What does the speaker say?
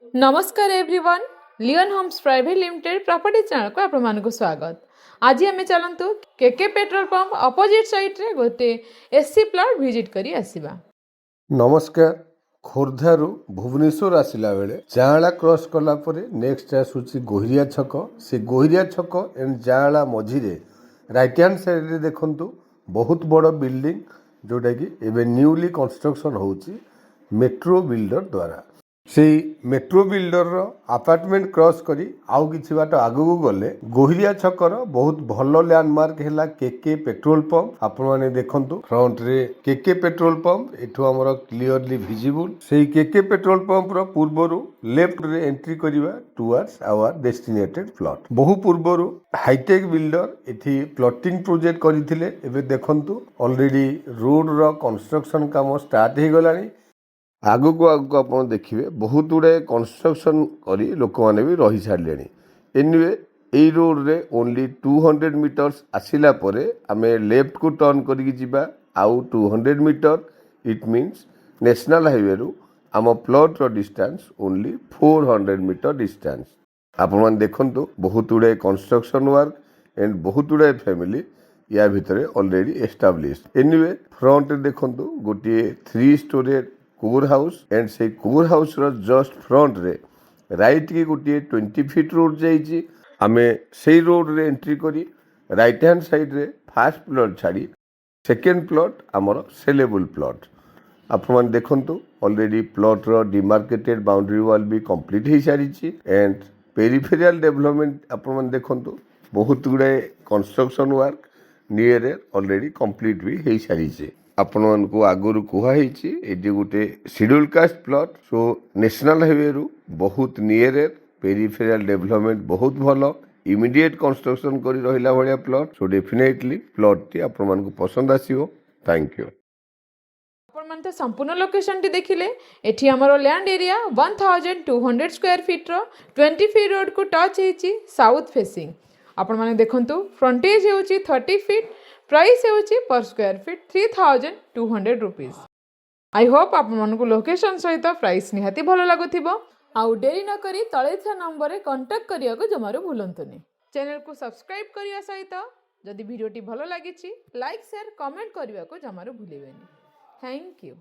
नमस्कार everyone, Lion Homes private limited property channel को आपको स्वागत। आज आम चलतु K K petrol pump opposite side रे गोटे एससी प्लॉट विजिट करी आसीबा। नमस्कार। खोर्धारू भुवनेश्वर आसला बेले जाँला क्रॉस कला परे नेक्स्ट आसूची गोहिरिया छक। से गोहिरिया छक एंड जाँला मझिरे राइट हैंड साइड रे देखंतु बहुत बड़ बिल्डिंग जोटा कि एबे न्यूली कंस्ट्रक्शन होउची मेट्रो बिल्डर द्वारा। से मेट्रो बिल्डर रो अपार्टमेंट क्रॉस करी आउ किछि बाट आगु गले गोहिरिया छकर बहुत भलो लैंडमार्क हैला केके पेट्रोल पंप। आपण माने देखंतु फ्रंट रे केके पेट्रोल पंप एठो हमर क्लियरली विजिबल। सेही केके पेट्रोल पंप रो पूर्वरु लेफ्ट रे एंट्री करिवा टुवर्ड्स आवर डेस्टिनेटेड प्लॉट। बहु पूर्वरु हाईटेक बिल्डर एठी प्लॉटिंग प्रोजेक्ट करिथिले। एबे देखंतु ऑलरेडी रोड रो कंस्ट्रक्शन काम स्टार्ट हे गलानी। आगु आगु आप देखिए बहुत गुड़े कंस्ट्रक्शन करी लोक मैंने भी रही सारे। एनिवे यही रोड रे ओनली 200 मीटर्स आसिला परे आमे लेफ्ट को टर्न करी जिबा आउ 200 metre it means national highway रु आम प्लॉट रो डिस्टेंस ओनली 400 मीटर डिस्टेंस। आपण मैंने देखंतु बहुत गुड़े कंस्ट्रक्शन वर्क एंड बहुत गुड़े फैमिली या भितर ऑलरेडी एस्टाब्लिश्ड। एनिवे फ्रंट देखंतु गोटे 3 स्टोरी कोर हाउस एंड से कोर हाउस रो जस्ट फ्रंट रे राइट की गोटे 20 फीट रोड जाइए। आमे से रोड रे एंट्री करी राइट हैंड साइड रे फर्स्ट प्लॉट छाड़ी सेकेंड प्लॉट आमर सेलेबल प्लॉट। आप देखंतु ऑलरेडी प्लॉट रो डिमार्केटेड बाउंड्री वॉल भी कंप्लीट हो सारी एंड पेरिफेरियल डेवलपमेंट आप देखंतु बहुत गुड़ाए construction work near already complete भी हो सारी। आपण मानकु आगुरु कुहाई ये गोटे schedule caste plot. So national highway रु बहुत नियर पेरिफेरियल डेवलपमेंट बहुत भलो इमीडिएट कंस्ट्रक्शन करी रहिला भलिया प्लॉट। सो डेफिनेटली प्लॉट टी आपण मानकु पसंद आसीबो। Thank you. आपण मानते संपूर्ण लोकेशन टी देखिले एठी हमरो लैंड एरिया 1200 स्क्वायर फीट रो 20 फीट रोड को टच हेची साउथ फेसिंग। आपण माने देखंतु फ्रंटेज हेउची 30 फीट, प्राइस हेउची पर square feet 3200 rupees. I hope आपको लोकेशन सहित प्राइस निहाती भल लगुथिबो। आउ डेरी न करी तळे था नंबर रे कांटेक्ट करिया को जमारो भूलंतुनी। चैनल को सब्सक्राइब करिया सहित जदि वीडियोटी भल लागिछि लाइक शेयर कमेंट करिया को जमारो भूलिबेनी। Thank you.